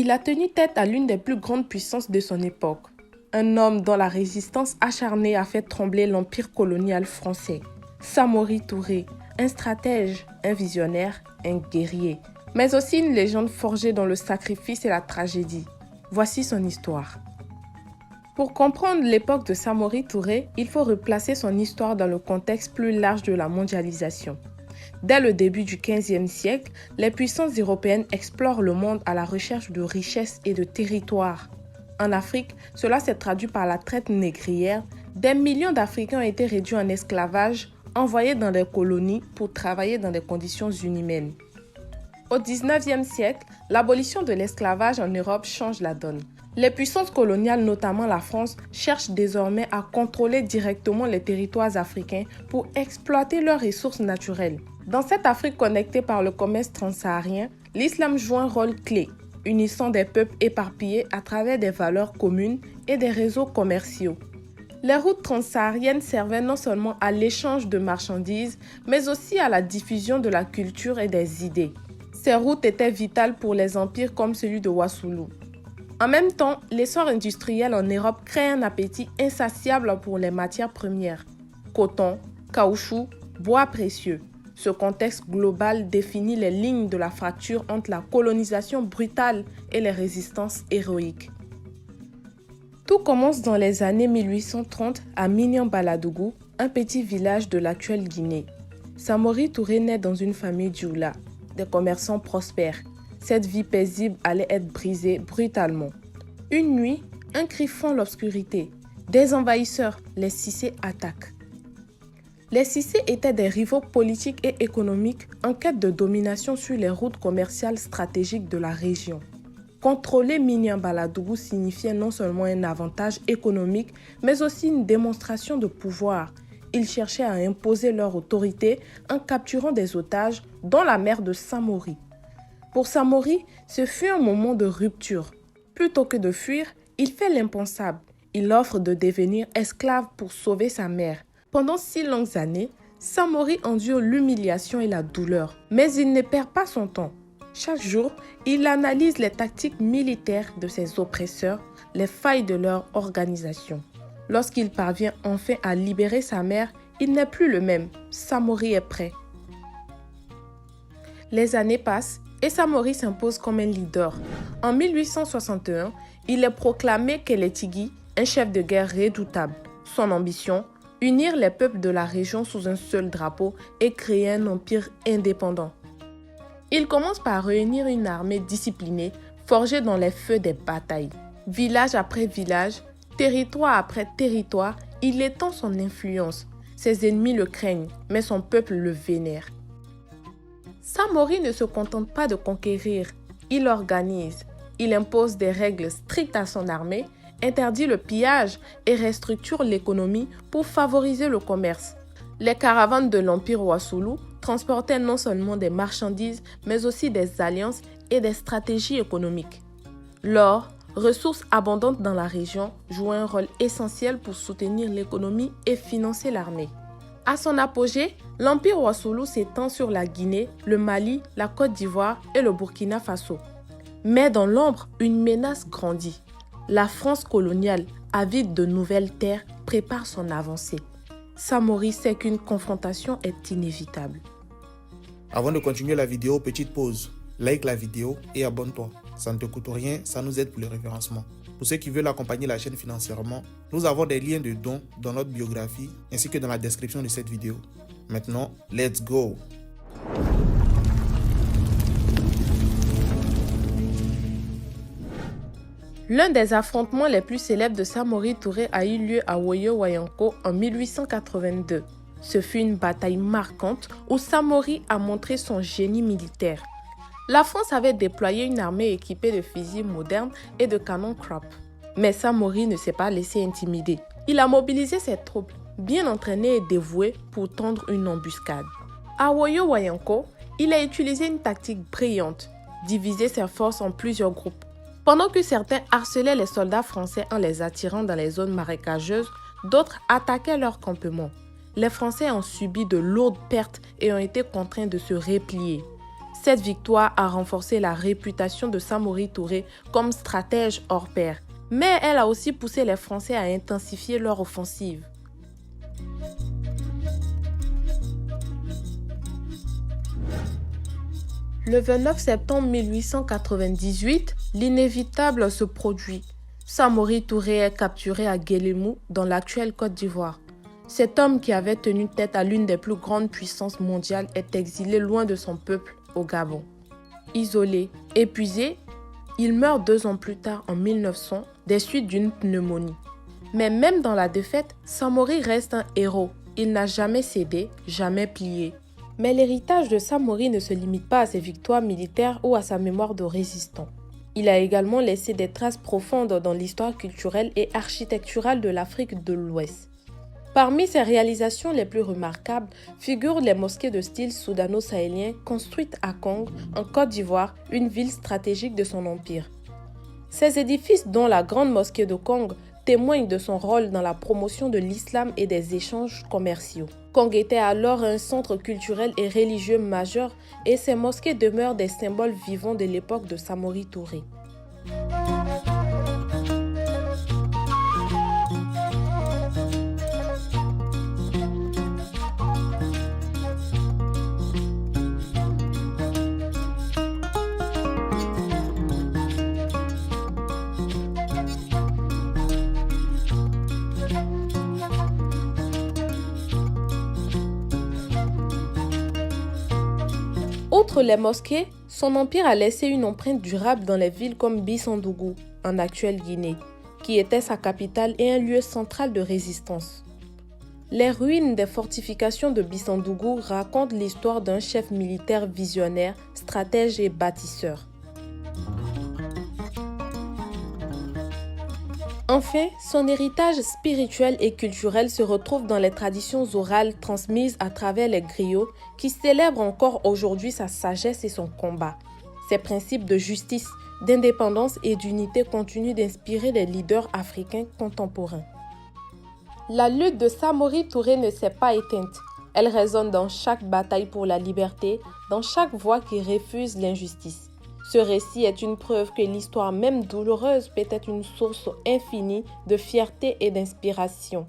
Il a tenu tête à l'une des plus grandes puissances de son époque. Un homme dont la résistance acharnée a fait trembler l'empire colonial français. Samori Touré, un stratège, un visionnaire, un guerrier, mais aussi une légende forgée dans le sacrifice et la tragédie. Voici son histoire. Pour comprendre l'époque de Samori Touré, il faut replacer son histoire dans le contexte plus large de la mondialisation. Dès le début du XVe siècle, les puissances européennes explorent le monde à la recherche de richesses et de territoires. En Afrique, cela s'est traduit par la traite négrière. Des millions d'Africains ont été réduits en esclavage, envoyés dans des colonies pour travailler dans des conditions inhumaines. Au XIXe siècle, l'abolition de l'esclavage en Europe change la donne. Les puissances coloniales, notamment la France, cherchent désormais à contrôler directement les territoires africains pour exploiter leurs ressources naturelles. Dans cette Afrique connectée par le commerce transsaharien, l'islam joue un rôle clé, unissant des peuples éparpillés à travers des valeurs communes et des réseaux commerciaux. Les routes transsahariennes servaient non seulement à l'échange de marchandises, mais aussi à la diffusion de la culture et des idées. Ces routes étaient vitales pour les empires comme celui de Wassoulou. En même temps, l'essor industriel en Europe crée un appétit insatiable pour les matières premières, coton, caoutchouc, bois précieux. Ce contexte global définit les lignes de la fracture entre la colonisation brutale et les résistances héroïques. Tout commence dans les années 1830 à Minian-Baladougou, un petit village de l'actuelle Guinée. Samori Touré naît dans une famille dioula, des commerçants prospères. Cette vie paisible allait être brisée brutalement. Une nuit, un cri fend l'obscurité. Des envahisseurs, les Cissé, attaquent. Les Cissé étaient des rivaux politiques et économiques en quête de domination sur les routes commerciales stratégiques de la région. Contrôler Minian-Baladougou signifiait non seulement un avantage économique, mais aussi une démonstration de pouvoir. Ils cherchaient à imposer leur autorité en capturant des otages, dont la mère de Samori. Pour Samori, ce fut un moment de rupture. Plutôt que de fuir, il fait l'impensable. Il offre de devenir esclave pour sauver sa mère. Pendant 6 longues années, Samori endure l'humiliation et la douleur, mais il ne perd pas son temps. Chaque jour, il analyse les tactiques militaires de ses oppresseurs, les failles de leur organisation. Lorsqu'il parvient enfin à libérer sa mère, il n'est plus le même. Samori est prêt. Les années passent et Samori s'impose comme un leader. En 1861, il est proclamé Kélétigui, un chef de guerre redoutable. Son ambition, unir les peuples de la région sous un seul drapeau et créer un empire indépendant. Il commence par réunir une armée disciplinée, forgée dans les feux des batailles. Village après village, territoire après territoire, il étend son influence. Ses ennemis le craignent, mais son peuple le vénère. Samori ne se contente pas de conquérir, il organise. Il impose des règles strictes à son armée, interdit le pillage et restructure l'économie pour favoriser le commerce. Les caravanes de l'Empire Wassoulou transportaient non seulement des marchandises, mais aussi des alliances et des stratégies économiques. L'or, ressource abondante dans la région, joue un rôle essentiel pour soutenir l'économie et financer l'armée. À son apogée, l'Empire Wassoulou s'étend sur la Guinée, le Mali, la Côte d'Ivoire et le Burkina Faso. Mais dans l'ombre, une menace grandit. La France coloniale, avide de nouvelles terres, prépare son avancée. Samori sait qu'une confrontation est inévitable. Avant de continuer la vidéo, petite pause. Like la vidéo et abonne-toi. Ça ne te coûte rien, ça nous aide pour le référencement. Pour ceux qui veulent accompagner la chaîne financièrement, nous avons des liens de dons dans notre biographie ainsi que dans la description de cette vidéo. Maintenant, let's go! L'un des affrontements les plus célèbres de Samori Touré a eu lieu à Woyo-Wayanko en 1882. Ce fut une bataille marquante où Samori a montré son génie militaire. La France avait déployé une armée équipée de fusils modernes et de canons Krupp. Mais Samori ne s'est pas laissé intimider. Il a mobilisé ses troupes, bien entraînées et dévouées, pour tendre une embuscade. À Woyo-Wayanko, il a utilisé une tactique brillante, diviser ses forces en plusieurs groupes. Pendant que certains harcelaient les soldats français en les attirant dans les zones marécageuses, d'autres attaquaient leur campement. Les Français ont subi de lourdes pertes et ont été contraints de se replier. Cette victoire a renforcé la réputation de Samori Touré comme stratège hors pair, mais elle a aussi poussé les Français à intensifier leur offensive. Le 29 septembre 1898, l'inévitable se produit. Samori Touré est capturé à Guélémou, dans l'actuelle Côte d'Ivoire. Cet homme qui avait tenu tête à l'une des plus grandes puissances mondiales est exilé loin de son peuple, au Gabon. Isolé, épuisé, il meurt 2 ans plus tard, en 1900, des suites d'une pneumonie. Mais même dans la défaite, Samori reste un héros. Il n'a jamais cédé, jamais plié. Mais l'héritage de Samori ne se limite pas à ses victoires militaires ou à sa mémoire de résistant. Il a également laissé des traces profondes dans l'histoire culturelle et architecturale de l'Afrique de l'Ouest. Parmi ses réalisations les plus remarquables figurent les mosquées de style soudano-sahélien construites à Kong, en Côte d'Ivoire, une ville stratégique de son empire. Ces édifices, dont la grande mosquée de Kong, témoignent de son rôle dans la promotion de l'islam et des échanges commerciaux. Kong était alors un centre culturel et religieux majeur et ces mosquées demeurent des symboles vivants de l'époque de Samori Touré. Outre les mosquées, son empire a laissé une empreinte durable dans les villes comme Bissandougou, en actuelle Guinée, qui était sa capitale et un lieu central de résistance. Les ruines des fortifications de Bissandougou racontent l'histoire d'un chef militaire visionnaire, stratège et bâtisseur. Enfin, son héritage spirituel et culturel se retrouve dans les traditions orales transmises à travers les griots qui célèbrent encore aujourd'hui sa sagesse et son combat. Ses principes de justice, d'indépendance et d'unité continuent d'inspirer les leaders africains contemporains. La lutte de Samori Touré ne s'est pas éteinte. Elle résonne dans chaque bataille pour la liberté, dans chaque voix qui refuse l'injustice. Ce récit est une preuve que l'histoire, même douloureuse, peut être une source infinie de fierté et d'inspiration.